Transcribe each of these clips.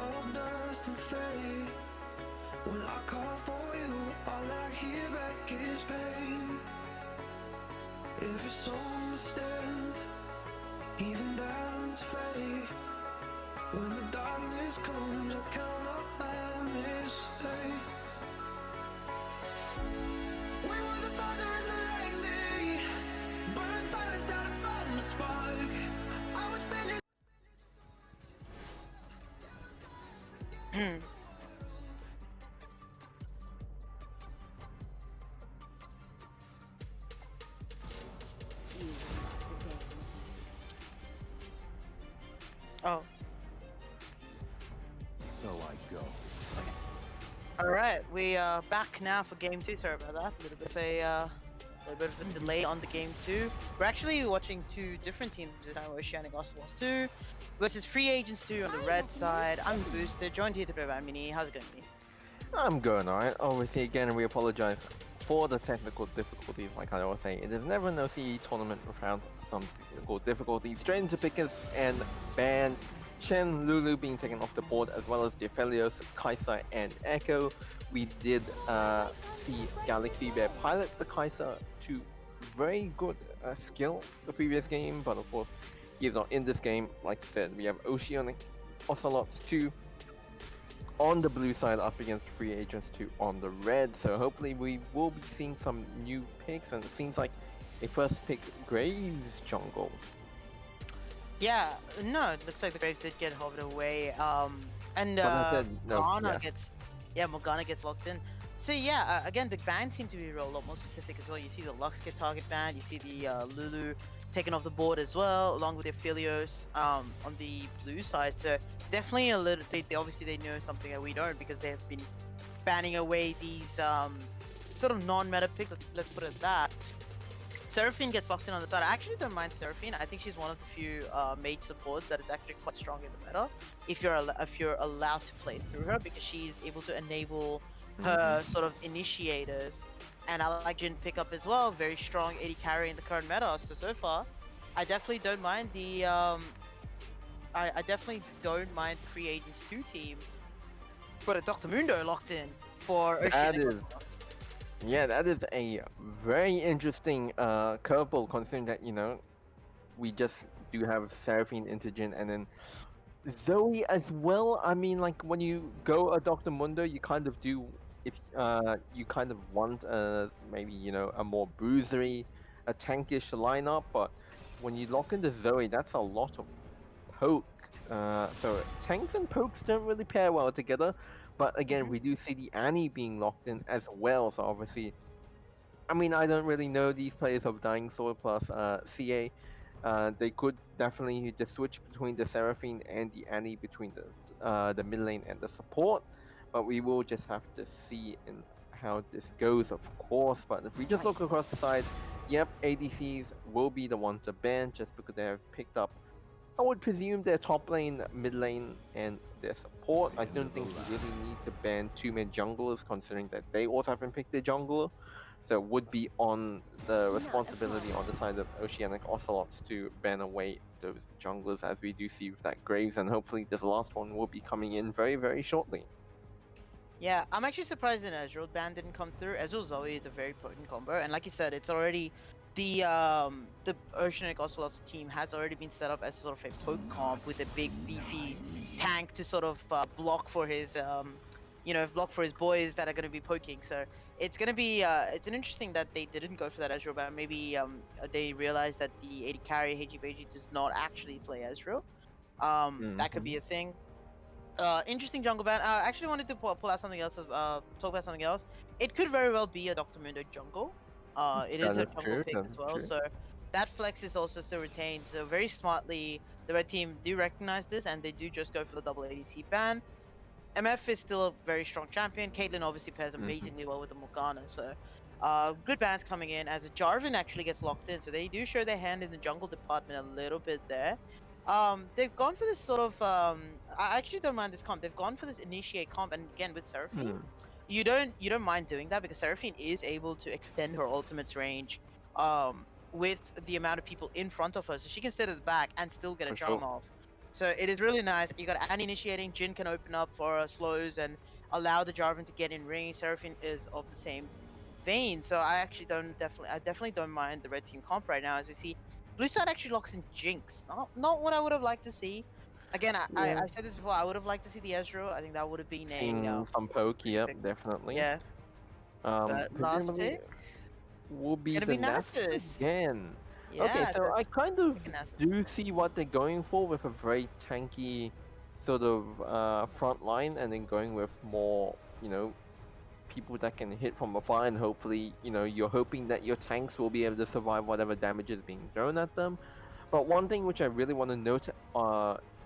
all dust and fade. When I call for you, all I hear back is pain. Every song must end, even diamonds fade. When the darkness comes, I count up my mistakes. We were the thunder and the lightning, burn fire, started fighting the spark. I would spend it. Oh, So I go. all right. We are back now for game two. Sorry about that. A little bit of a delay on the game two. We're actually watching two different teams this time. Oceanic Ocelots 2 versus Free Agents 2 on the red side. I'm Booster, joined here to play by Mini. How's it going, Mini? I'm going alright. Obviously, again, we apologize for the technical difficulties. Like I always say, it is never an OCE tournament without some technical difficulties. Straight into pickers and banned. Shen, Lulu being taken off the board, as well as the Aphelios, Kai'Sa, and Echo. We did see Galaxy Bear pilot the Kai'Sa to very good skill the previous game, but of course, he's not in this game. Like I said, we have Oceanic, Ocelots 2 on the blue side up against Free Agents 2 on the red, so hopefully we will be seeing some new picks, and it seems like a first pick Graves jungle. Yeah, no, it looks like the Graves did get hovered away. And But I said, no, Morgana yeah. Morgana gets locked in. So yeah, again, the bans seem to be a lot more specific as well. You see the Lux get target banned, you see the Lulu taken off the board as well, along with the Aphelios on the blue side. So definitely a little. They obviously they know something that we don't, because they have been banning away these sort of non-meta picks. Let's put it at that. Seraphine gets locked in on the side. I actually don't mind Seraphine. I think she's one of the few mage supports that is actually quite strong in the meta. If you're allowed to play through her, because she's able to enable her sort of initiators. And I like Jin pickup as well. Very strong AD carry in the current meta. So far, I definitely don't mind the I definitely don't mind the Free Agents 2 team. But a Dr. Mundo locked in for Oceanic. Yeah, that is a very interesting curveball, considering that, you know, we just do have Seraphine into Jin, and then Zoe as well. I mean, like, when you go a Dr. Mundo, you kind of do, if you kind of want maybe, you know, a more bruisery, a tankish lineup, but when you lock into Zoe, that's a lot of poke. So tanks and pokes don't really pair well together. But again, we do see the Annie being locked in as well. So obviously, I mean, I don't really know these players of Dying Sword plus CA. They could definitely just switch between the Seraphine and the Annie, between the mid lane and the support. But we will just have to see in how this goes, of course. But if we just look across the side, yep, ADCs will be the ones to ban, just because they have picked up, I would presume, their top lane, mid lane, and their support. I don't think you really need to ban two mid junglers, considering that they also haven't picked their jungler. So it would be on the responsibility on the side of Oceanic Ocelots to ban away those junglers, as we do see with that Graves, and hopefully this last one will be coming in very, very shortly. Yeah, I'm actually surprised an Ezreal ban didn't come through. Ezreal Zoe is a very potent combo, and like you said, it's already the Oceanic Ocelots team has already been set up as sort of a poke comp with a big beefy tank to sort of block for his block for his boys that are going to be poking. So it's going to be it's an interesting that they didn't go for that Ezreal ban. Maybe they realized that the AD carry Heiji does not actually play Ezreal. That could be a thing. Interesting jungle ban. I actually wanted to pull out something else. Talk about something else. It could very well be a Dr. Mundo jungle. It is a jungle pick as well, so that flex is also still retained. So very smartly, the red team do recognize this, and they do just go for the double ADC ban. MF is still a very strong champion. Caitlyn obviously pairs amazingly well with the Morgana, so good bans coming in as Jarvan actually gets locked in. So they do show their hand in the jungle department a little bit there. They've gone for this sort of I actually don't mind this comp. They've gone for this initiate comp, and again with Seraphine, you don't mind doing that, because Seraphine is able to extend her ultimate's range with the amount of people in front of her, so she can sit at the back and still get a charm off. So it is really nice. You got Annie initiating. Jin can open up for slows and allow the Jarvan to get in range. Seraphine is of the same vein. So I definitely don't mind the red team comp right now, as we see blue side actually locks in Jinx. Not what I would have liked to see. Again, Yeah, I said this before. I would have liked to see the Ezreal. I think that would have been a seen some poke. pretty Yep, pick. definitely. Yeah, but last Presumably pick will be gonna the be Nasus Nasus. again. Okay, Yeah, so so I kind of picking Nasus. do see what they're going for with a very tanky sort of front line, and then going with more, people that can hit from afar, and hopefully, you're hoping that your tanks will be able to survive whatever damage is being thrown at them. But one thing which I really want to note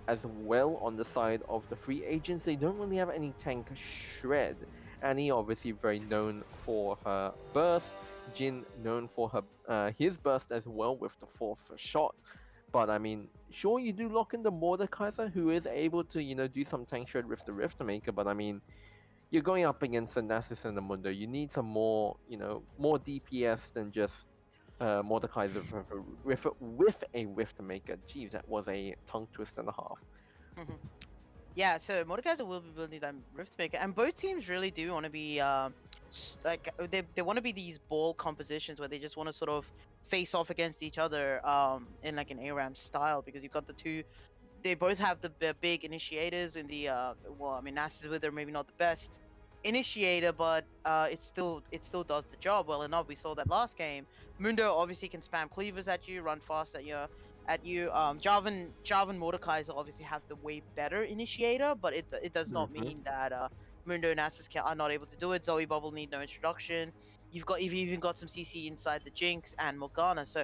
as well on the side of the free agents, they don't really have any tank shred. Annie obviously very known for her burst, Jin known for her his burst as well with the fourth shot. But I mean, sure you do lock in the Mordekaiser who is able to, do some tank shred with the Riftmaker, but I mean you're going up against the Nasus and the Mundo. You need some more, more DPS than just Mordekaiser with a Riftmaker. Jeez, that was a tongue twist and a half. Mhm. Yeah, so Mordekaiser will be building that Riftmaker, and both teams really do want to be they want to be these ball compositions where they just want to sort of face off against each other in like an ARAM style, because you've got the two. They both have the big initiators in the well, I mean, Nasus with her maybe not the best initiator, but it still does the job well enough. We saw that last game. Mundo obviously can spam cleavers at you, run fast at you. Jarvan Mordekaiser obviously have the way better initiator, but it does not Hmm. mean that Mundo and Nasus are not able to do it. Zoe Bubble need no introduction. You've even got some CC inside the Jinx and Morgana, so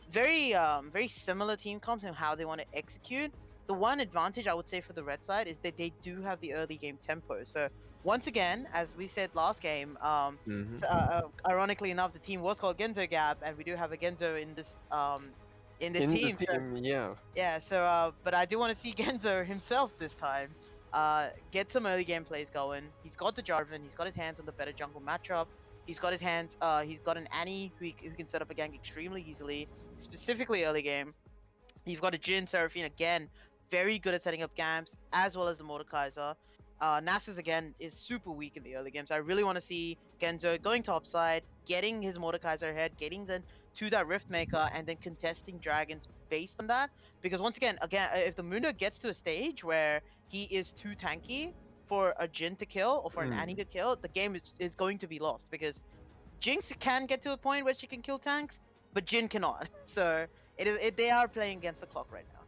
very similar team comps and how they want to execute. The one advantage I would say for the red side is that they do have the early game tempo. So once again, as we said last game, Hmm. ironically enough, the team was called Genzo Gap, and we do have a Genzo in this In the team. So team, yeah. yeah, so but I do want to see Genzo himself this time. Get some early game plays going. He's got the Jarvan. He's got his hands on the better jungle matchup. He's got his hands. He's got an Annie who can set up a gank extremely easily, specifically early game. You've got a Jin Seraphine again, very good at setting up camps, as well as the Mordekaiser. Nasus again is super weak in the early games. I really want to see Genzo going topside, getting his Mordekaiser ahead, getting them to that Riftmaker, and then contesting dragons based on that. Because once again, if the Mundo gets to a stage where he is too tanky for a Jin to kill or for an Annie Mm. to kill, the game is going to be lost, because Jinx can get to a point where she can kill tanks, but Jin cannot. So they are playing against the clock right now.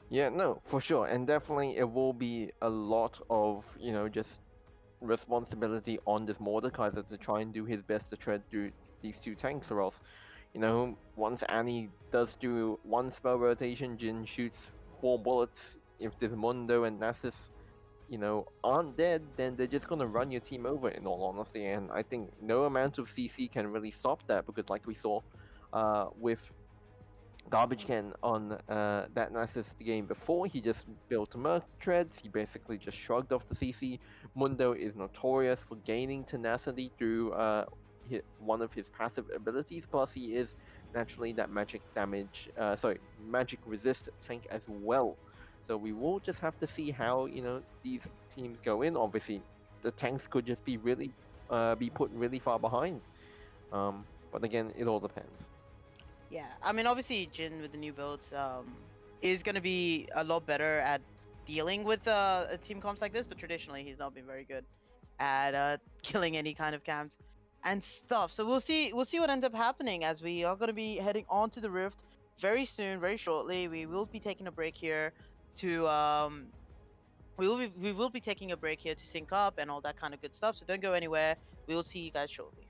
Yeah, no, for sure. And definitely it will be a lot of, just responsibility on this Mordekaiser to try and do his best to tread through these two tanks, or else, once Annie does do one spell rotation, Jin shoots 4 bullets. If this Mundo and Nasus, aren't dead, then they're just gonna run your team over, in all honesty. And I think no amount of CC can really stop that, because like we saw with Garbage Can on that Nasus game before, he just built Merc Treads, he basically just shrugged off the CC. Mundo is notorious for gaining tenacity through one of his passive abilities, plus he is naturally that magic resist tank as well. So we will just have to see how, these teams go in. Obviously, the tanks could just be put really far behind. But again, it all depends. Yeah, I mean, obviously, Jin with the new builds is going to be a lot better at dealing with team comps like this, but traditionally he's not been very good at killing any kind of camps and stuff. So we'll see what ends up happening, as we are going to be heading on to the Rift very soon, very shortly. We will be taking a break here to we will be taking a break here to sync up and all that kind of good stuff. So don't go anywhere. We will see you guys shortly.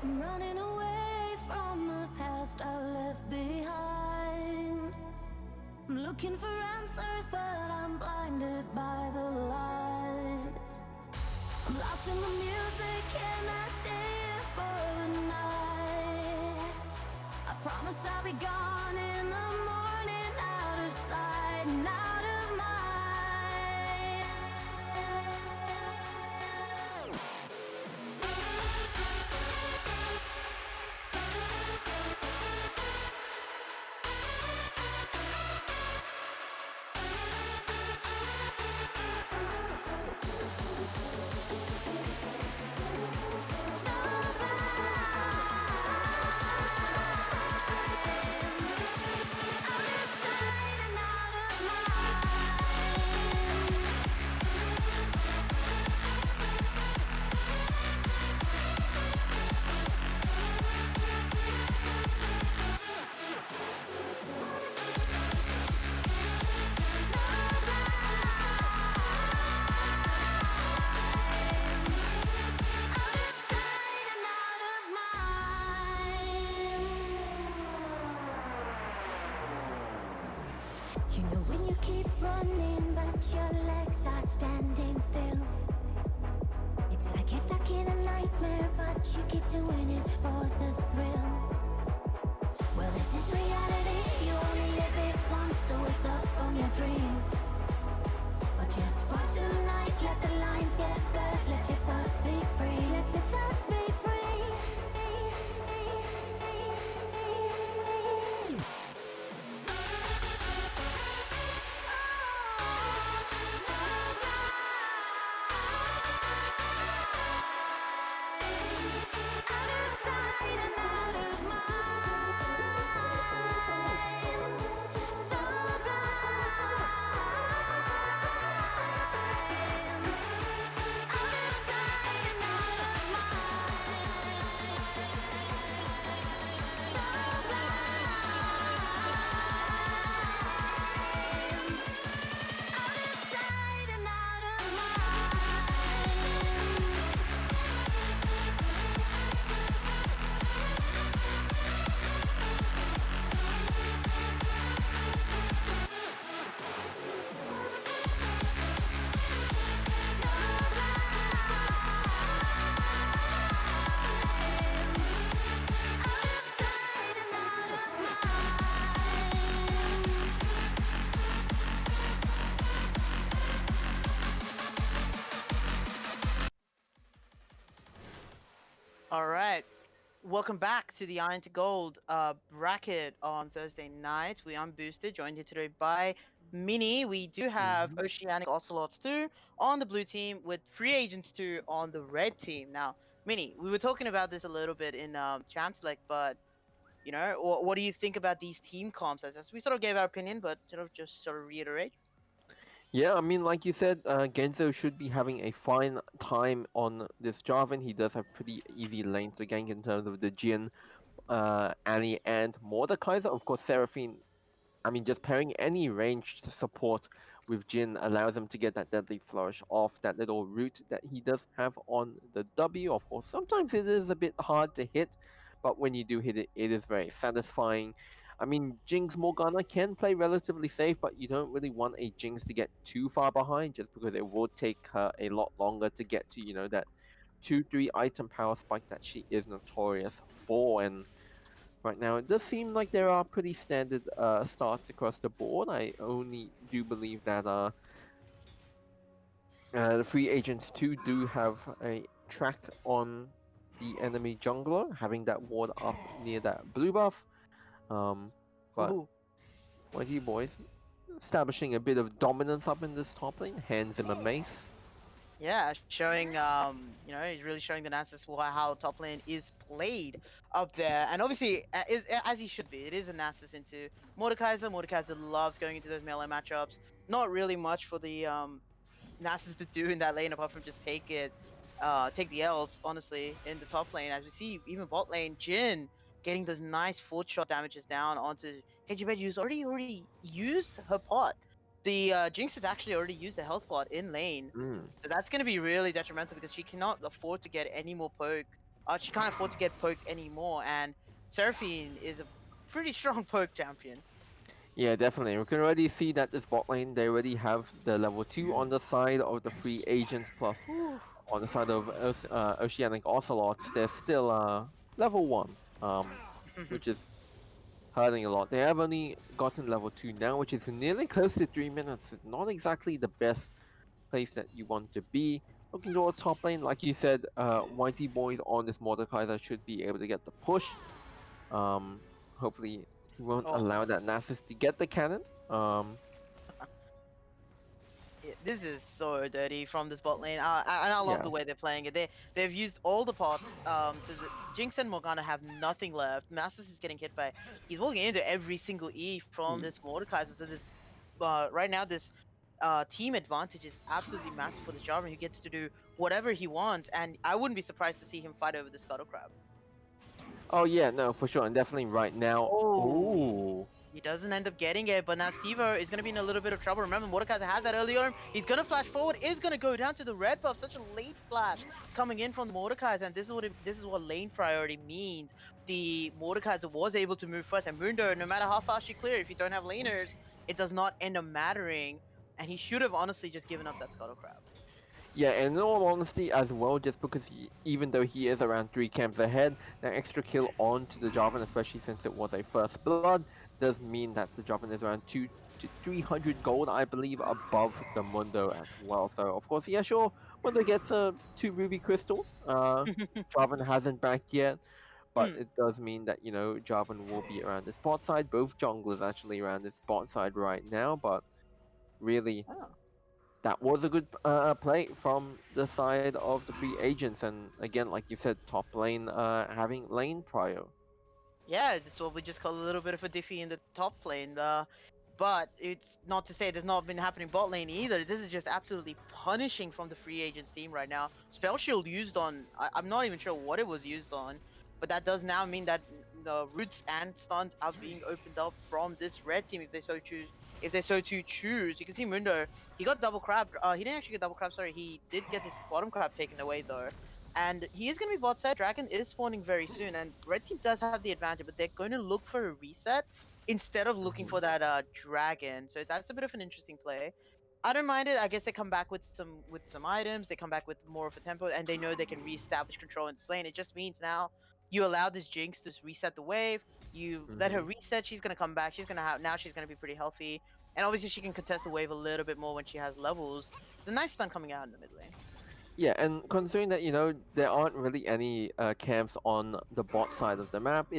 I'm running away from the past I left behind. I'm looking for answers, but I'm blinded by the light. I'm lost in the music and I stay here for the night. I promise I'll be gone in the morning, out of sight and out of mind. but your legs are standing still. It's like you're stuck in a nightmare, but you keep doing it for the thrill. Well, this is reality, you only live it once, so wake up from your dream. But just for tonight, let the lines get blurred, let your thoughts be free, let your thoughts be free. All right. Welcome back to the Iron to Gold bracket on Thursday night. We unboosted, joined here today by Mini. We do have Mhm. Oceanic Ocelots 2 on the blue team with Free Agents 2 on the red team. Now, Mini, we were talking about this a little bit in Champ Select, but what do you think about these team comps? As we sort of gave our opinion, but just sort of reiterate. Yeah, I mean, like you said, Genzo should be having a fine time on this Jarvan. He does have pretty easy lanes to gank in terms of the Jin, Annie, and Mordekaiser. Of course, Seraphine, I mean, just pairing any ranged support with Jin allows him to get that deadly flourish off that little root that he does have on the W. Of course, sometimes it is a bit hard to hit, but when you do hit it, it is very satisfying. I mean, Jinx Morgana can play relatively safe, but you don't really want a Jinx to get too far behind just because it will take her a lot longer to get to, that 2-3 item power spike that she is notorious for. And right now, it does seem like there are pretty standard starts across the board. I only do believe that the free agents too do have a track on the enemy jungler, having that ward up near that blue buff. But Ooh. YG boys establishing a bit of dominance up in this top lane, hands him a mace. Yeah, showing he's really showing the Nasus how top lane is played up there, and obviously as he should be. It is a Nasus into Mordekaiser. Mordekaiser loves going into those melee matchups. Not really much for the Nasus to do in that lane apart from just take the L's. Honestly, in the top lane, as we see, even bot lane, Jin getting those nice 4-shot damages down onto HB, who's already used her pot. The Jinx has actually already used the health pot in lane. Mm. So that's going to be really detrimental because she cannot afford to get any more poke. She can't afford to get poked anymore. And Seraphine is a pretty strong poke champion. Yeah, definitely. We can already see that this bot lane, they already have the level 2 on the side of the free agents, plus Whew. on the side of Oceanic Ocelots, there's still level 1, which is hurting a lot. They have only gotten level 2 now, which is nearly close to 3 minutes. It's not exactly the best place that you want to be. Looking towards top lane, like you said, YT boys on this Mordekaiser should be able to get the push. Hopefully he won't Oh, allow that Nasus to get the cannon. this is so dirty from this bot lane. And I love Yeah. the way they're playing it. They've used all the pots. To the Jinx and Morgana have nothing left. Nasus is getting hit by. He's walking into every single E from Mm. this Mordekaiser. So this right now this team advantage is absolutely massive for the Jarvan, who gets to do whatever he wants. And I wouldn't be surprised to see him fight over the Scuttle Crab. Oh yeah, no, for sure, and definitely right now. Oh. Ooh. He doesn't end up getting it, but now Stevo is going to be in a little bit of trouble. Remember, Mordekaiser had that earlier. He's going to flash forward, is going to go down to the red buff. Such a late flash coming in from the Mordekaiser, and this is what lane priority means. The Mordekaiser was able to move first, and Mundo, no matter how fast you clear, if you don't have laners, it does not end up mattering. and he should have honestly just given up that Scuttle Crab. Yeah, and in all honesty, as well, just because even though he is around 3 camps ahead, that extra kill onto the Jarvan, especially since it was a first blood, does mean that the Jarvan is around 2 to 300 gold, I believe, above the Mundo as well. So, of course, yeah, sure, Mundo gets 2 ruby crystals. Jarvan hasn't backed yet, but Hmm. it does mean that, Jarvan will be around the spot side. Both junglers actually around the spot side right now, but really Oh. that was a good play from the side of the free agents, and again, like you said, top lane having lane prio. Yeah, this is what we just call a little bit of a diffie in the top lane. But it's not to say there's not been happening bot lane either. This is just absolutely punishing from the free agents team right now. Spell shield used on, I'm not even sure what it was used on, but that does now mean that the roots and stuns are being opened up from this red team if they so choose. If they so to choose, you can see Mundo. He got double crab. He didn't actually get double crab. Sorry, he did get his bottom crab taken away though. And he is going to be bot side. Dragon is spawning very soon, and red team does have the advantage, but they're going to look for a reset instead of looking Mhm. for that dragon. So that's a bit of an interesting play. I don't mind it. I guess they come back with some items. They come back with more of a tempo, and they know they can reestablish control in this lane. It just means now you allow this Jinx to reset the wave. You let her Mhm. reset. She's gonna come back. She's gonna have now. She's gonna be pretty healthy, and obviously she can contest the wave a little bit more when she has levels. It's a nice stun coming out in the mid lane. Yeah, and considering that there aren't really any camps on the bot side of the map,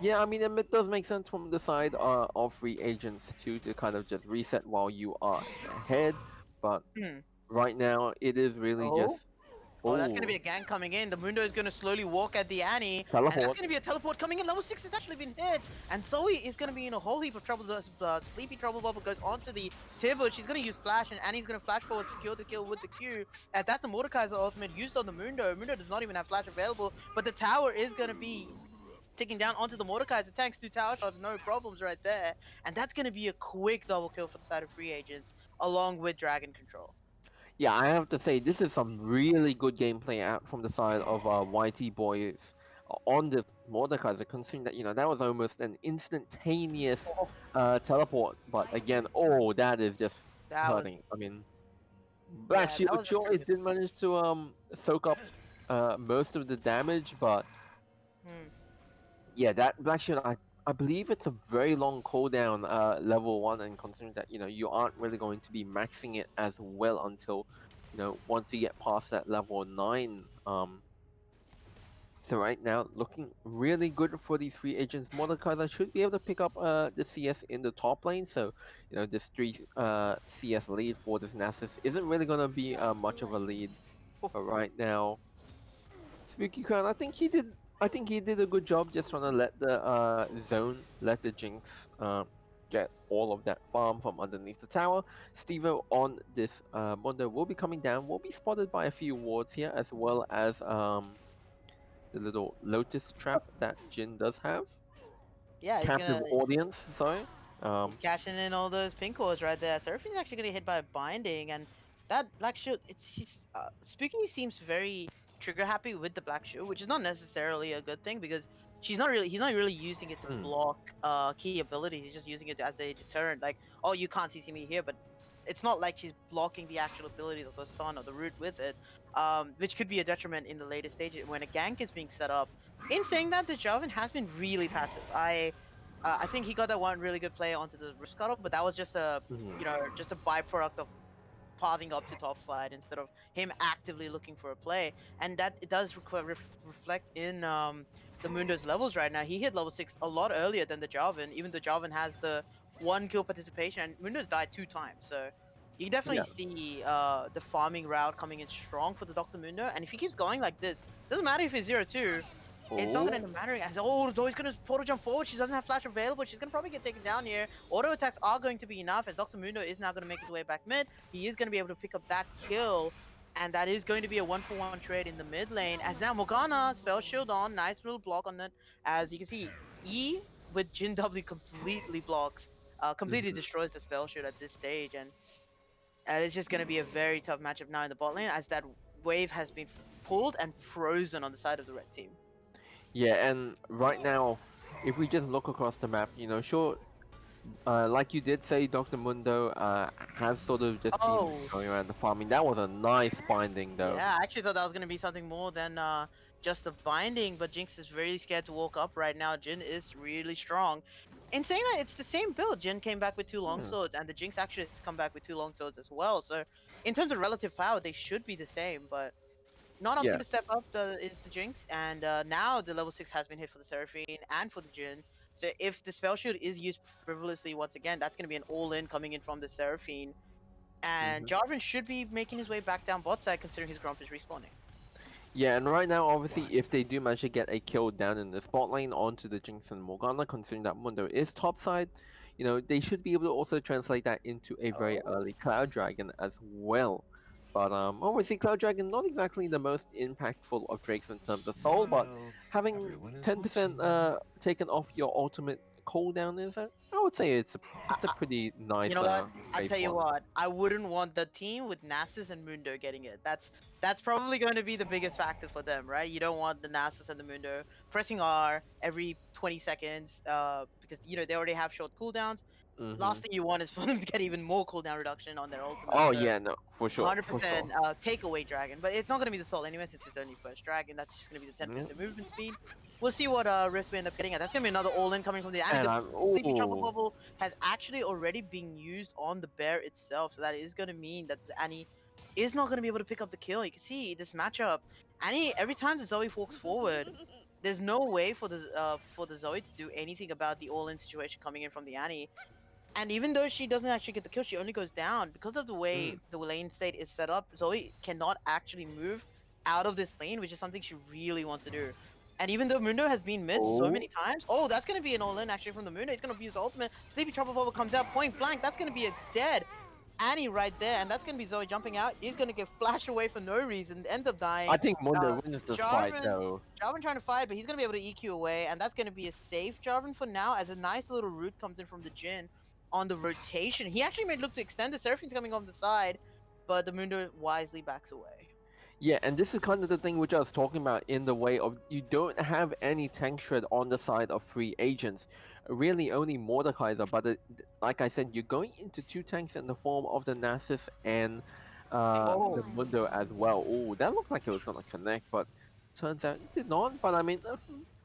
yeah, I mean it does make sense from the side of free agents too to kind of just reset while you are ahead, but Hmm. right now it is really just Oh. Oh, that's going to be oh a gank coming in. The Mundo is going to slowly walk at the Annie. And that's teleport. going to be a teleport coming in. Level 6 has actually been hit. And Zoe is going to be in a whole heap of trouble. The Sleepy Trouble Bubble goes onto the Tibble. She's going to use Flash. And Annie's going to flash forward, secure the kill with the Q. And that's a Mordekaiser ultimate used on the Mundo. Mundo does not even have Flash available. But the tower is going to be ticking down onto the Mordekaiser. Tanks 2 tower shots, no problems right there. And that's going to be a quick double kill for the side of free agents, along with Dragon Control. Yeah, I have to say this is some really good gameplay out from the side of YT boys on this Mordekaiser, considering that that was almost an instantaneous Oh, teleport. But again, oh, that is just that was, hurting. I mean, Black yeah, Shield that was a sure pretty it good. did manage to soak up most of the damage, but Hmm. yeah, that Black Shield I believe it's a very long cooldown level 1, and considering that you aren't really going to be maxing it as well until once you get past that level 9. So right now looking really good for these free agents. Mordekaiser should be able to pick up the CS in the top lane, so this 3 CS lead for this Nasus isn't really gonna be much of a lead. But right now, Spooky Crown, I think he did a good job just trying to let the zone, let the Jinx get all of that farm from underneath the tower. Stevo on this Mundo will be coming down, will be spotted by a few wards here, as well as the little lotus trap that Jin does have. Yeah, Captive audience, sorry. he's cashing in all those pink cores right there. Seraphim's actually gonna hit by a binding, and that black shield. It's he's speaking. He seems very trigger happy with the black shield, which is not necessarily a good thing because he's not really using it to Mm, block key abilities. He's just using it as a deterrent. Like, oh, you can't CC me here, but it's not like she's blocking the actual abilities of the stun or the root with it, which could be a detriment in the later stages when a gank is being set up. In saying that, the Jarvan has been really passive. I think he got that one really good play onto the roof scuttle, but that was just a mhm. just a byproduct of pathing up to top slide instead of him actively looking for a play, and that it does reflect in the Mundo's levels right now. He hit level 6 a lot earlier than the Jarvan, even though Jarvan has the 1 kill participation, and Mundo's died 2 times. So you can definitely Yeah. see the farming route coming in strong for the Dr. Mundo, and if he keeps going like this, doesn't matter if it's 0-2. It's not Oh, gonna matter as Zoe's gonna portal jump forward. She doesn't have flash available. She's gonna probably get taken down here. Auto attacks are going to be enough as Dr. Mundo is now gonna make his way back mid. He is gonna be able to pick up that kill. And that is going to be a 1-for-1 trade in the mid lane. As now Morgana, spell shield on, nice little block on that. As you can see, E with Jin W completely blocks, completely mhm. destroys the spell shield at this stage. And it's just going to be a very tough matchup now in the bot lane as that wave has been pulled and frozen on the side of the red team. Yeah, and right now, if we just look across the map, sure, Like you did say, Dr. Mundo has sort of just been Oh, going around the farming. That was a nice binding, though. yeah, I actually thought that was gonna be something more than just the binding, but Jinx is really scared to walk up right now. Jin is really strong. In saying that, it's the same build. Jin came back with two long Hmm. swords, and the Jinx actually has come back with two long swords as well. So in terms of relative power, they should be the same, but not Yeah. opting to step up is the Jinx, and now the level 6 has been hit for the Seraphine and for the Jin. So if the spell shield is used frivolously once again, that's going to be an all-in coming in from the Seraphine. And Hmm. Jarvan should be making his way back down bot side considering his Grump is respawning. Yeah, and right now, obviously, if they do manage to get a kill down in the spot lane onto the Jinx and Morgana, considering that Mundo is topside, they should be able to also translate that into a very Oh. early Cloud Dragon as well. But obviously, Cloud Dragon not exactly the most impactful of Drakes in terms of soul, but Smile. having Everyone is 10% watching. taken off your ultimate cooldown I would say it's a pretty You nice know what? I tell you baseline. what, I wouldn't want the team with Nasus and Mundo getting it. That's probably going to be the biggest factor for them, right? You don't want the Nasus and the Mundo pressing R every 20 seconds, because they already have short cooldowns. Hmm. Last thing you want is for them to get even more cooldown reduction on their ultimate. Oh So yeah, no, for sure, for sure. 100% takeaway dragon, but it's not going to be the soul anyway since it's only first dragon. That's just going to be the Yeah. 10% movement speed. We'll see what Rift we end up getting at. That's going to be another all-in coming from the Annie. And The I'm Sleepy Truffle ooh. Bubble has actually already been used on the bear itself, so that is going to mean that the Annie is not going to be able to pick up the kill. You can see this matchup. Annie, every time the Zoe walks forward, there's no way for the Zoe to do anything about the all-in situation coming in from the Annie. And even though she doesn't actually get the kill, she only goes down because of the way Mm. the lane state is set up. Zoe cannot actually move out of this lane, which is something she really wants to do. And even though Mundo has been mid so Oh, many times, oh, that's gonna be an all-in actually from the Mundo. He's gonna use ultimate. Sleepy Trouble Bubble comes out point blank. That's gonna be a dead Annie right there, and that's gonna be Zoe jumping out. He's gonna get flashed away for no reason, ends up I dying. think Mundo Uh, wins this fight Jarvan, though. Jarvan trying to fight, but he's gonna be able to EQ away, and that's gonna be a safe Jarvan for now, as a nice little root comes in from the Jin on the rotation. He actually made look to extend the Seraphine's coming on the side, but the Mundo wisely backs away. Yeah, and this is kind of the thing which I was talking about in the way of you don't have any tank shred on the side of free agents. Really, only Mordekaiser. But like I said, you're going into two tanks in the form of the Nasus and Oh, the Mundo as well. Oh, that looked like it was gonna connect, but turns out it did not. But I mean, a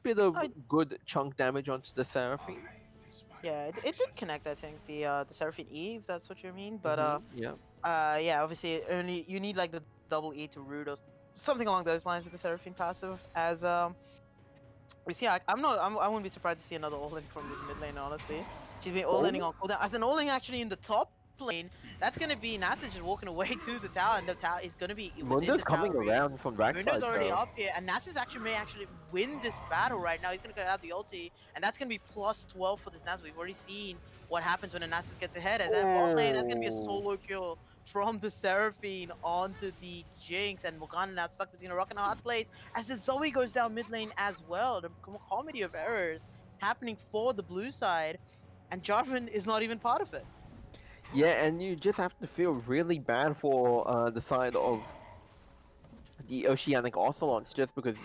bit of I, good chunk damage onto the Seraphine. yeah, it did connect. I think the Seraphine E, if that's what you mean. But Yeah. yeah, obviously only you need like the double E to root or something along those lines with the Seraphine passive. As we see, I wouldn't be surprised to see another all-in from this mid lane, honestly. She's been all-inning Oh, on cooldown. As an all-in actually in the top lane, that's gonna be Nasa just walking away to the tower, and the tower is gonna be within Mundo's the tower coming reach. around from Mundo's backside already though. up here, and Nasus actually may actually win this battle right now. He's gonna get out the ulti, and that's gonna be plus 12 for this Nasus. We've already seen what happens when a Nasus gets ahead. As that bot lane, that's gonna be a Oh. solo kill from the Seraphine onto the Jinx, and Morgana now stuck between a rock and a hard place as the Zoe goes down mid lane as well. The comedy of errors happening for the blue side, and Jarvan is not even part of it. Yeah, and you just have to feel really bad for the side of the Oceanic Ocelots just because,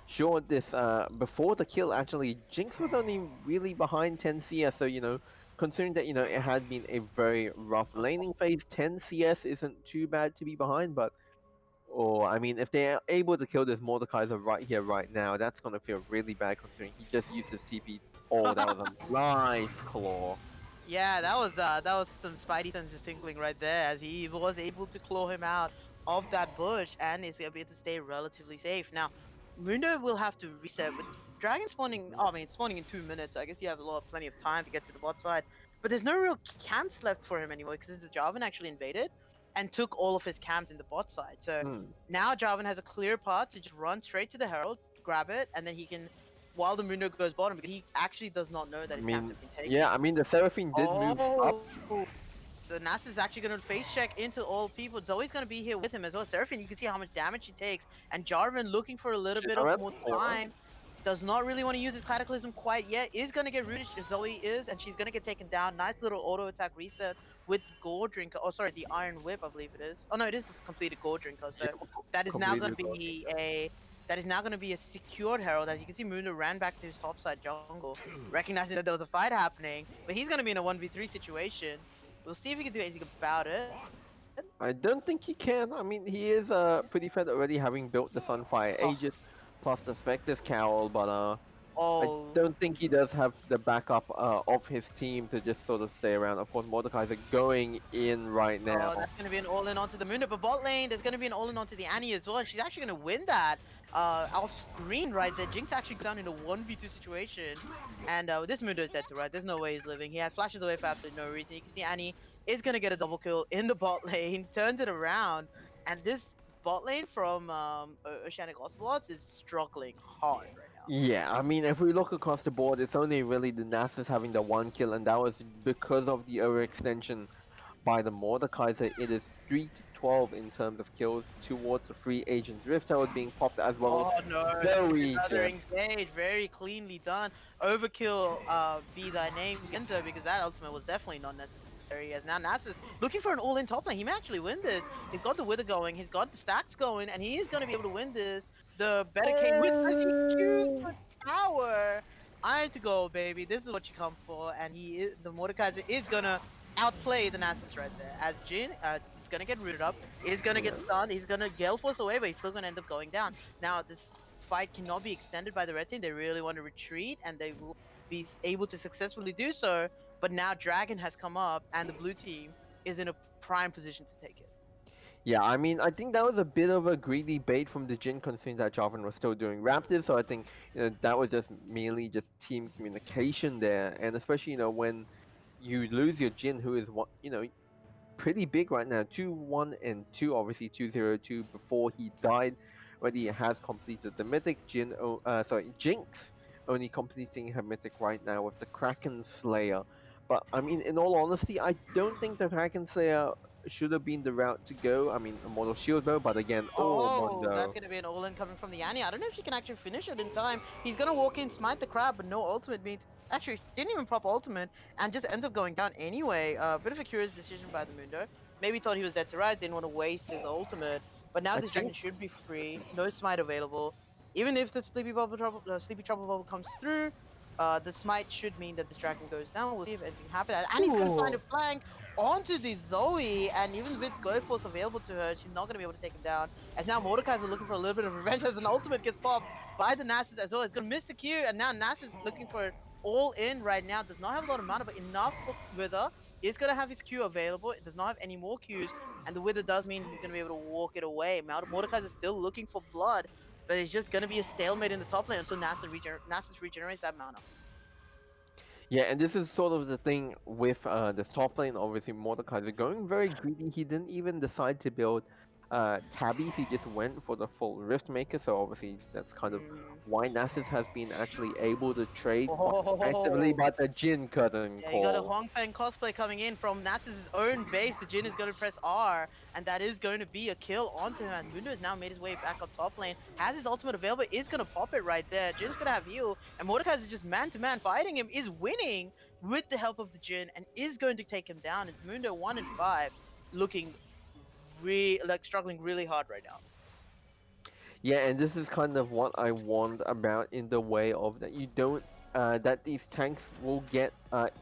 sure, this before the kill actually, Jinx was only really behind 10 CS, so, considering that, it had been a very rough laning phase, 10 CS isn't too bad to be behind, but, I mean, if they're able to kill this Mordekaiser right here, right now, that's gonna feel really bad considering he just used his CP. Oh, that was a nice claw. Yeah, that was some Spidey senses tinkling right there, as he was able to claw him out of that bush and is able to stay relatively safe. Now, Mundo will have to reset with Dragon spawning. Oh, I mean, it's spawning in 2 minutes. So I guess you have plenty of time to get to the bot side. But there's no real camps left for him anymore because the Jarvan actually invaded and took all of his camps in the bot side. So Hmm. now Jarvan has a clear path to just run straight to the Herald, grab it, and then he can, while the Mundo goes bottom, because he actually does not know that I his camps mean, have been taken. yeah, I mean, the Seraphine did move up. Oh, so Nas is actually going to face check into all people. Zoe's going to be here with him as well. Seraphine, you can see how much damage he takes. And Jarvan, looking for a little bit of more time, does not really want to use his Cataclysm quite yet. Is going to get rooted. Zoe is, and she's going to get taken down. Nice little auto attack reset with the Gore Drinker. Oh, sorry, the Iron Whip, I believe it is. Oh, no, it is the completed Gore Drinker. So that is now going to Completely be a that is now going to be a secured herald. As you can see, Mundo ran back to his topside jungle, recognizing that there was a fight happening, but he's going to be in a 1v3 situation. We'll see if he can do anything about it. I don't think he can. I mean, he is pretty fed already, having built the Sunfire Oh, Aegis plus the Spectre's Cowl, but I oh, don't think he does have the backup of his team to just sort of stay around. Of course, Mordekaiser going in right now. oh, that's going to be an all-in onto the Mundo. But bot lane, there's going to be an all-in onto the Annie as well. And she's actually going to win that off screen right there. Jinx actually goes down in a 1v2 situation. And this Mundo is dead to right. There's no way he's living. He has flashes away for absolutely no reason. You can see Annie is going to get a double kill in the bot lane, turns it around. And this bot lane from Oceanic Ocelots is struggling hard right now. Yeah, I mean, if we look across the board, it's only really the Nasus having the one kill, and that was because of the overextension by the Mordekaiser. It is 3-12 in terms of kills towards the free agent Rift Herald being popped as well. Oh no, Very another just engage, very cleanly done. Overkill, be thy name, Gento, because that ultimate was definitely not necessary. As now Nasus looking for an all-in top lane. He may actually win this. He's got the Wither going, he's got the stacks going, and he is going to be able to win this. The better came with as he cues the tower. Iron to go, baby. This is what you come for, and the Mordekaiser is gonna outplay the Nasus right there. As Jin is gonna get rooted up, is gonna get stunned, he's gonna Gale Force away, but he's still gonna end up going down. Now this fight cannot be extended by the red team. They really want to retreat, and they will be able to successfully do so. But now Dragon has come up, and the blue team is in a prime position to take it. Yeah, I mean, I think that was a bit of a greedy bait from the Jin, considering that Jarvan was still doing Raptors. So I think that was just merely just team communication there, and especially when you lose your Jin, who is pretty big right now, 2-1-2, obviously 2-0-2 before he died. Already has completed the mythic. Jinx only completing her mythic right now with the Kraken Slayer. But I mean, in all honesty, I don't think the Kraken Slayer should have been the route to go. I mean, Immortal Shield though, but again, Oh, that's Mondo. gonna be an all-in coming from the Annie. I don't know if she can actually finish it in time. He's gonna walk in, smite the crab, but no ultimate means actually didn't even pop ultimate and just ends up going down anyway. Bit of a curious decision by the Mundo. Maybe thought he was dead to right, didn't want to waste his ultimate. But now I this think dragon should be free, no smite available. Even if the sleepy trouble bubble comes through, the smite should mean that this dragon goes down. We'll see if anything happens. And he's gonna find a flank onto the Zoe, and even with Goat Force available to her, she's not going to be able to take him down. As now Mordekaiser looking for a little bit of revenge as an ultimate gets popped by the Nasus as well. It's going to miss the Q, and now Nasus looking for it all in right now. Does not have a lot of mana, but enough for Wither. Is going to have his Q available. It does not have any more Qs, and the Wither does mean he's going to be able to walk it away. Mordekaiser is still looking for blood, but it's just going to be a stalemate in the top lane until Nasus regenerates that mana. Yeah, and this is sort of the thing with the top lane, obviously Mordekaiser going very greedy. He didn't even decide to build tabbies, he just went for the full Rift Maker, so obviously that's kind of why Nasus has been actually able to trade quite effectively, but the Jin couldn't Yeah, you got a call. Huang Feng cosplay coming in from Nasus' own base. The Jin is going to press R, and that is going to be a kill onto him. And Mundo has now made his way back up top lane. Has his ultimate available, is going to pop it right there. Jin's going to have heal, and Mordekaiser is just man-to-man fighting him, is winning with the help of the Jin, and is going to take him down. It's Mundo 1-5, looking struggling really hard right now. Yeah, and this is kind of what I want about in the way of that you don't that these tanks will get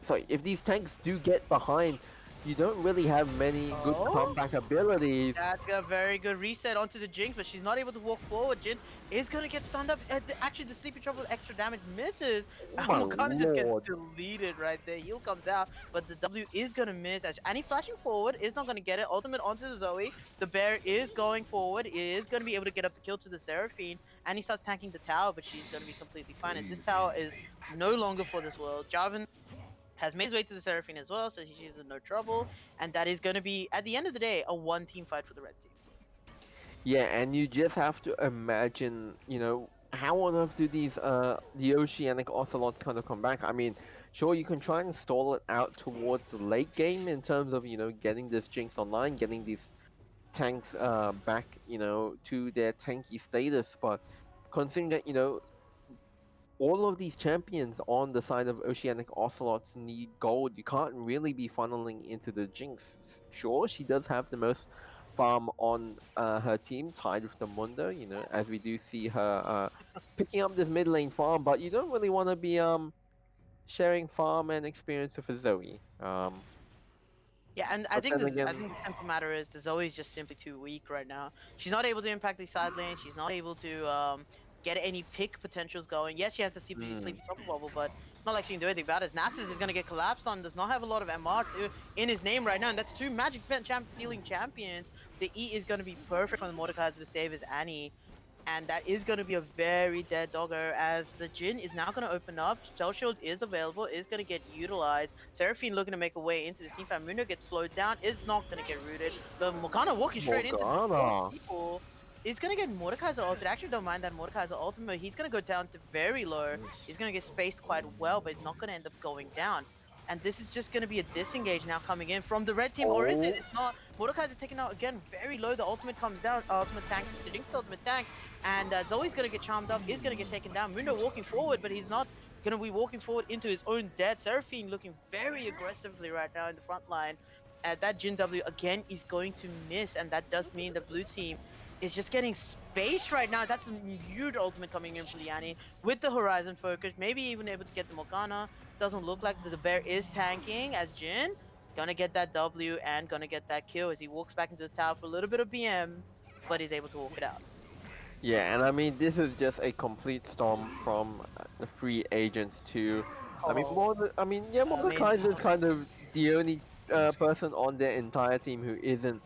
sorry, if these tanks do get behind, you don't really have many good Oh? comeback abilities. That's a very good reset onto the Jinx, but she's not able to walk forward. Jin is going to get stunned up. Actually, the Sleepy Trouble extra damage misses. Oh my Morgana just gets lord. deleted right there. Heal comes out, but the W is going to miss. Annie flashing forward is not going to get it. Ultimate onto the Zoe. The bear is going forward. Is going to be able to get up the kill to the Seraphine. Annie starts tanking the tower, but she's going to be completely fine. As this tower is no longer for this world. Jarvan has made his way to the Seraphine as well, so she's in no trouble. And that is going to be, at the end of the day, a one-team fight for the red team. Yeah, and you just have to imagine, how on earth do these the Oceanic Ocelots kind of come back? I mean, sure, you can try and stall it out towards the late game in terms of, getting this Jinx online, getting these tanks back, to their tanky status, but considering that, all of these champions on the side of Oceanic Ocelots need gold. You can't really be funneling into the Jinx. Sure, she does have the most farm on her team tied with the Mundo. You know, as we do see her picking up this mid lane farm, but you don't really want to be sharing farm and experience with a Zoe. Yeah, and I But think then this. I again, think the simple matter is the Zoe is just simply too weak right now. She's not able to impact the side lane. She's not able to get any pick potentials going. Yes, she has the mm, sleepy top bubble, but not like she can do anything about it. Nasus is gonna get collapsed on. Does not have a lot of MR in his name right now, and that's two dealing champions. The E is gonna be perfect for the Mordekaiser to save his Annie. And that is going to be a very dead dogger as the Jin is now going to open up. Shell Shield is available, is going to get utilized. Seraphine looking to make a way into the team. Mundo gets slowed down, is not going to get rooted. But Morgana walking straight into four Morgana. people is going to get Mordekaiser ulted. Actually, don't mind that Mordekaiser ultimate. He's going to go down to very low. He's going to get spaced quite well, but not going to end up going down. And this is just going to be a disengage now coming in from the red team, or is it? Oh, It's not. Mordekaiser taken out again very low. The ultimate comes down. Ultimate tank, the Jinx ultimate tank. And Zoe's going to get charmed up, is going to get taken down. Mundo walking forward, but he's not going to be walking forward into his own death. Seraphine looking very aggressively right now in the front line. That Jin W again is going to miss, and that does mean the blue team is just getting space right now. That's a huge ultimate coming in from the Annie with the Horizon focus, maybe even able to get the Morgana. Doesn't look like the bear is tanking as Jin. Gonna get that W and gonna get that kill as he walks back into the tower for a little bit of BM, but he's able to walk it out. yeah, and I mean this is just a complete storm from the free agents to. I mean, Oh, yeah, I mean, Mordekaiser is kind of the only person on their entire team who isn't,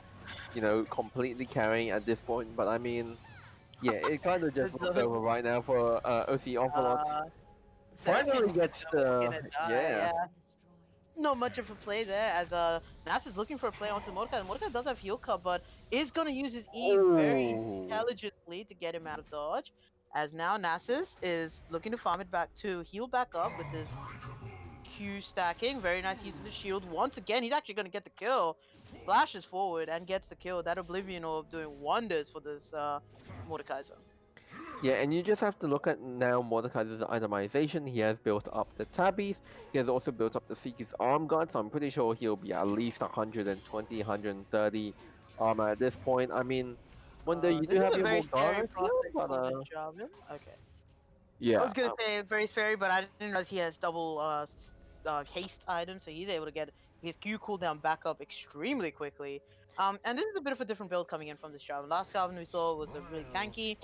you know, completely carrying at this point. But I mean, yeah, it kind of just looks the, over right now for OC Ocelots. uh, Seraphine Finally gets gonna the die. yeah. Yeah, not much of a play there as Nas is looking for a play onto Mordecai. Mordecai does have heal cup, but is gonna use his E very Oh, intelligently to get him out of dodge. As now Nasus is looking to farm it back to heal back up with his Q stacking. Very nice use of the shield. Once again, he's actually gonna get the kill. Flashes forward and gets the kill. That Oblivion Orb doing wonders for this Mordekaiser. yeah, and you just have to look at now Mordekaiser's itemization. He has built up the tabbies. He has also built up the Seeker's arm guard, so I'm pretty sure he'll be at least 120, 130 armor at this point. I mean, Wonder, you do This is have a your very scary Morgana shield, prospect but for the Javelin. Okay. I yeah, was gonna say very scary, but I didn't realize he has double haste items, so he's able to get his Q cooldown back up extremely quickly. And this is a bit of a different build coming in from this Javelin. Last Javelin we saw was a really tanky,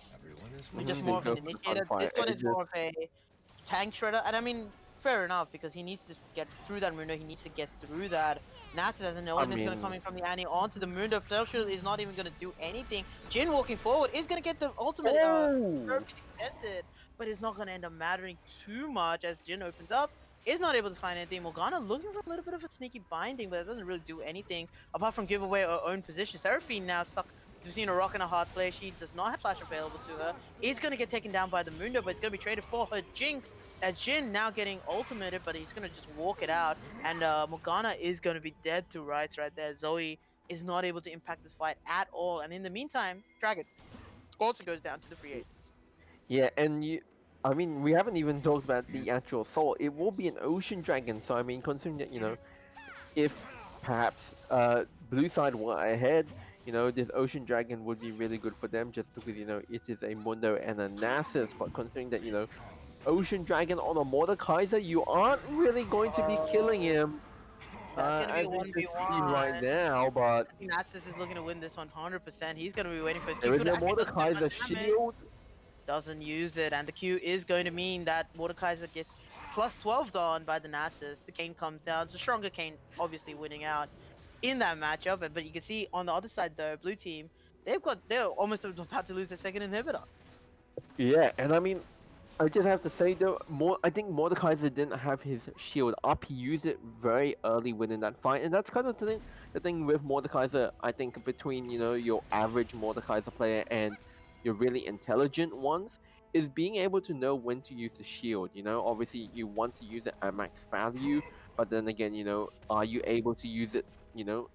just they more of go an for the initiator. Sunfire This one is Edges. more of a tank shredder, and I mean, fair enough because he needs to get through that Mundo. He needs to get through that. Nasus and the I Nolan is going to mean, come in from the Annie onto the Mundo. Flellshield is not even going to do anything. Jin walking forward is going to get the ultimate oh, perfect extended, but it's not going to end up mattering too much as Jin opens up. Is not able to find anything. Morgana looking for a little bit of a sneaky binding, but it doesn't really do anything apart from give away her own position. Seraphine now stuck between a rock and a hard place. She does not have flash available to her. Is going to get taken down by the Mundo, but it's going to be traded for her Jinx. As Jin now getting ultimated, but he's going to just walk it out. And Morgana is going to be dead to rights right there. Zoe is not able to impact this fight at all. And in the meantime, Dragon also goes down to the free agents. yeah, and I mean, we haven't even talked about the actual soul. It will be an ocean dragon, so I mean, considering that, you know, if perhaps blue side were ahead, you know, this ocean dragon would be really good for them just because, you know, it is a Mundo and a Nasus. But considering that, you know, ocean dragon on a Mordekaiser, you aren't really going to be killing Oh, him that's going to be as a it could 1v1. seem right now. But I think Nasus is looking to win this one 100%. He's going to be waiting for his Q. there is Could no actually doesn't do Mordekaiser much damage. shield. Doesn't use it, and the Q is going to mean that Mordekaiser gets plus 12 on by the Nasus. The Kane comes down. The stronger Kane obviously winning out in that matchup. But you can see on the other side, though, blue team, they're almost about to lose their second inhibitor. Yeah, and I mean, I just have to say though, I think Mordekaiser didn't have his shield up. He used it very early within that fight, and that's kind of the thing with Mordekaiser. I think between, you know, your average Mordekaiser player and your really intelligent ones is being able to know when to use the shield. You know, obviously you want to use it at max value, but then again, you know, are you able to use it, you know,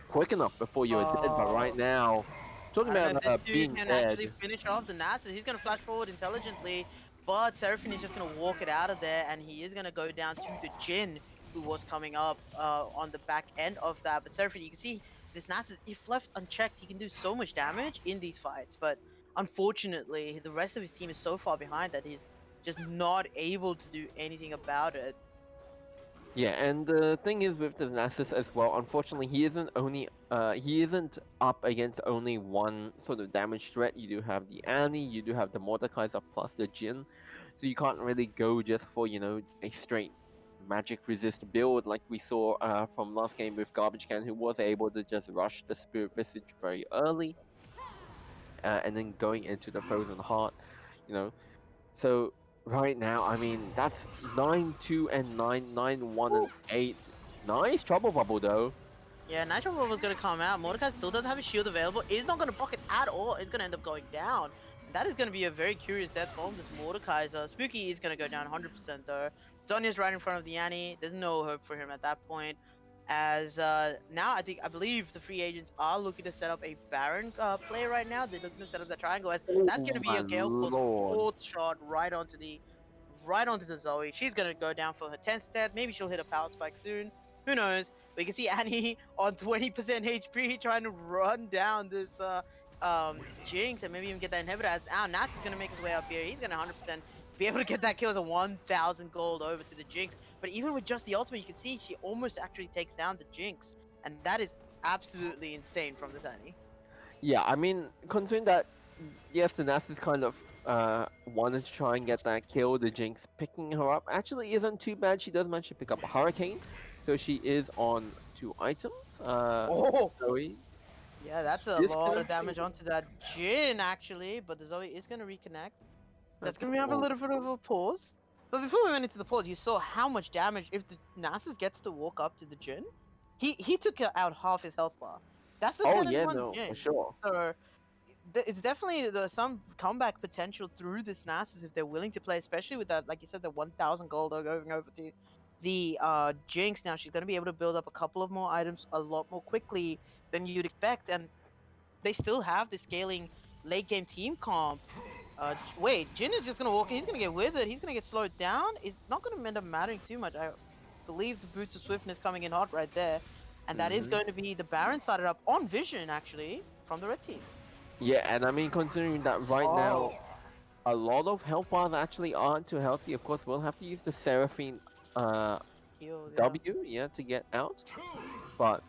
quick enough before you're dead? But Oh, right now, talking I don't know about if this dude being can actually dead. finish off the Nasus. He's going to flash forward intelligently, but Seraphine is just going to walk it out of there, and he is going to go down to the Jin, who was coming up on the back end of that. But Seraphine, you can see this Nasus, if left unchecked, he can do so much damage in these fights. But unfortunately, the rest of his team is so far behind that he's just not able to do anything about it. Yeah, and the thing is with the Nasus as well, unfortunately, he isn't up against only one sort of damage threat. You do have the Annie, you do have the Mordekaiser plus the Jin, so you can't really go just for a straight magic resist build like we saw from last game with Garbage Can, who was able to just rush the Spirit Visage very early, and then going into the Frozen Heart, you know. So right now, I mean, that's 9-2 and 9-1 and 8. Nice trouble bubble though. Yeah, Nitro Bubble is going to come out. Mordecai still doesn't have a shield available. Is not going to block it at all. It's going to end up going down. And that is going to be a very curious death from this Mordekaiser. Spooky is going to go down 100% though. Zonya's right in front of the Annie. There's no hope for him at that point. As now, I believe the free agents are looking to set up a Baron play right now. They're looking to set up that triangle. As that's going to be My a Gale Force lord. 4th shot right onto the Zoe. She's going to go down for her 10th death. Maybe she'll hit a power spike soon. Who knows? We can see Annie on 20% HP trying to run down this Jinx and maybe even get that inhibitor. Now Nas is going to make his way up here. He's going to 100% be able to get that kill as a 1,000 gold over to the Jinx. But even with just the ultimate, you can see she almost actually takes down the Jinx. And that is absolutely insane from this Annie. Yeah, I mean, considering that, yes, the Nasus kind of wanted to try and get that kill, the Jinx picking her up actually isn't too bad. She does manage to pick up a Hurricane, so she is on 2 items. Oh! Zoe. Yeah, that's a This lot could of damage onto that Jin, actually. But the Zoe is going to reconnect. That's That's going to have a all. little bit of a pause. But before we went into the pause, you saw how much damage, if the Nasus gets to walk up to the Jin, he took out half his health bar. That's the Oh 10 and yeah, 1 no, for Jin. sure. So it's definitely some comeback potential through this Nasus if they're willing to play, especially with that, like you said, the 1,000 gold going over to the Jinx. Now she's going to be able to build up a couple of more items a lot more quickly than you'd expect, and they still have the scaling late game team comp. Wait, Jin is just gonna walk in. He's gonna get with it. He's gonna get slowed down. It's not gonna end up mattering too much. I believe the boots of swiftness coming in hot right there, and that is Hmm. going to be the Baron started up on Vision actually from the red team. Yeah, and I mean, considering that right now a lot of health bars actually aren't too healthy. Of course, we'll have to use the Seraphine Healed, yeah. W, yeah, to get out. But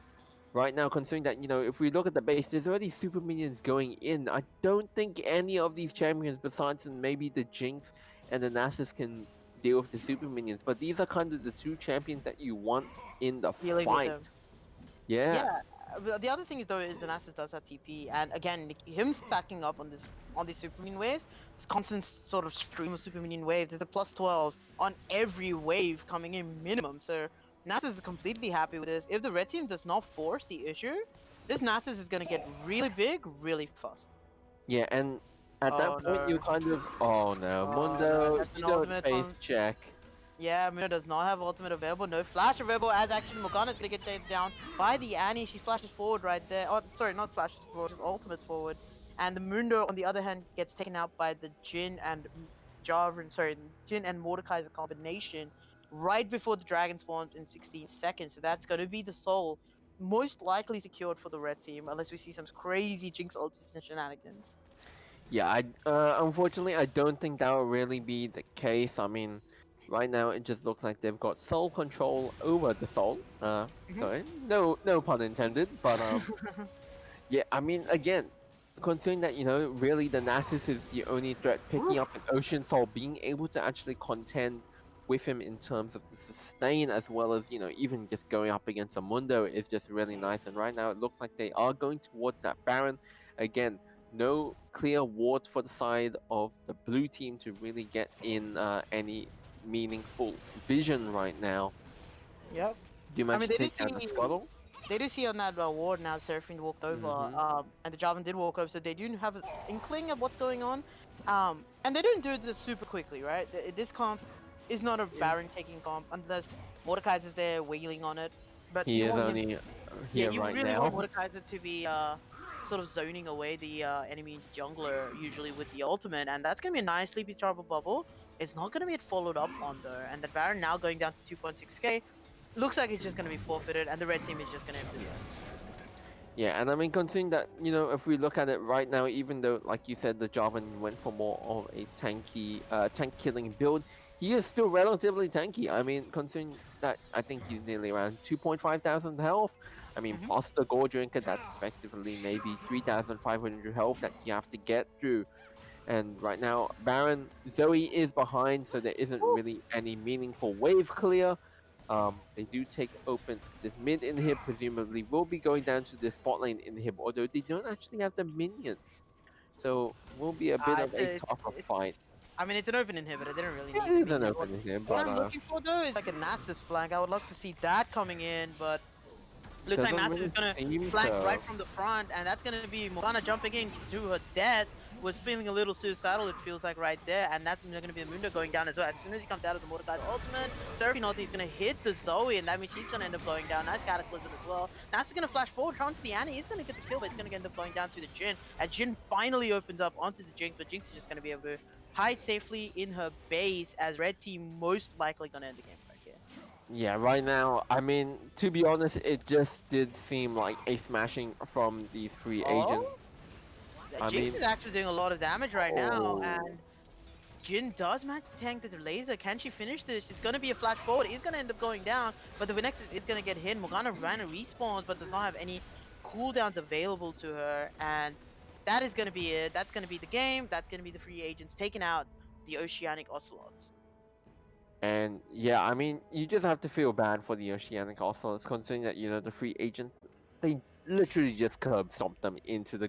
right now, considering that, if we look at the base, there's already super minions going in. I don't think any of these champions, besides maybe the Jinx and the Nasus, can deal with the super minions. But these are kind of the two champions that you want in the Healing with fight. him. Yeah. Yeah. But the other thing is though is the Nasus does have TP, and again him stacking up on these super minion waves, this constant sort of stream of super minion waves. There's a plus 12 on every wave coming in minimum. So Nasus is completely happy with this. If the red team does not force the issue, this Nasus is gonna get really big, really fast. Yeah, and at Oh that point, you no. kind of, oh no, Oh no, Mundo, that's you an don't ultimate face from check. Yeah, Muno does not have ultimate available. No flash available as actually Morgana is going to get taken down by the Annie. She flashes forward right there. Oh, sorry, not flashes forward, just ultimates forward. And the Mundo, on the other hand, gets taken out by the Jin and Jarvan, sorry, Jin and Mordekaiser combination right before the dragon spawns in 16 seconds. So that's going to be the soul most likely secured for the red team, unless we see some crazy Jinx ultis and shenanigans. Yeah, unfortunately, I don't think that will really be the case. I mean, right now it just looks like they've got soul control over the soul. Mhm. Sorry, no pun intended. But yeah, I mean, again, considering that really the Nasus is the only threat picking up an Ocean Soul, being able to actually contend with him in terms of the sustain as well as even just going up against a Mundo is just really nice. And right now it looks like they are going towards that Baron again. No clear wards for the side of the blue team to really get in any meaningful vision right now. Yep. Do you I manage mean, to take down the scuttle? they do see on that ward now Seraphine walked over, Hmm. and the Jarvan did walk over, so they do have an inkling of what's going on. And they didn't do this super quickly, right? This comp is not a Yeah. Baron taking comp unless Mordekaiser's there wailing on it. But He you is want him, only yeah, here you right really want now. Mordekaiser to be sort of zoning away the enemy jungler usually with the ultimate, and that's gonna be a nice sleepy trouble bubble. It's not gonna get followed up on though, and the Baron now going down to 2.6k. Looks like it's just going to be forfeited, and the red team is just going to have the defense. Yeah, and I mean, considering that, if we look at it right now, even though, like you said, the Jarvan went for more of a tank killing build, he is still relatively tanky. I mean, considering that, I think he's nearly around 2.5 thousand health. I mean, Hmm. plus the Gore Drinker, that's effectively maybe 3,500 health that you have to get through. And right now, Baron Zoe is behind, so there isn't really any meaningful wave clear. They do take open this mid inhib, presumably will be going down to the spot lane inhib, although they don't actually have the minions. So will be a bit of a tougher fight. I mean, it's an open inhibitor. They don't really Yeah, need the it is an minion. open inhib, What but I'm looking for though is like a Nasus flank. I would love to see that coming in, but looks like doesn't Nasus is really gonna seem flank right so. from the front, and that's gonna be Morgana jumping in to her death. Was feeling a little suicidal, it feels like right there, and that's gonna be the Mundo going down as well. As soon as he comes out of the Mordecai's ultimate, Seraphine ulti is gonna hit the Zoe, and that means she's gonna end up going down. Nice Cataclysm as well. Nasus is gonna flash forward, try onto the Annie. He's gonna get the kill, but it's gonna end up going down to the Jhin. And Jhin finally opens up onto the Jinx, but Jinx is just gonna be able to hide safely in her base, as Red Team most likely gonna end the game right here. Yeah, right now, I mean, to be honest, it just did seem like a smashing from these three agents. Oh, I Jinx mean, is actually doing a lot of damage right now, oh, and Jin does manage to tank the laser. Can she finish this? It's gonna be a flash forward. He's gonna end up going down, but the next is gonna get hit. Morgana ran and respawns, but does not have any cooldowns available to her, and that is gonna be it. That's gonna be the game. That's gonna be the free agents taking out the Oceanic Ocelots. and yeah, I mean, you just have to feel bad for the Oceanic also, considering that, the free agents, they literally just curb stomped them into the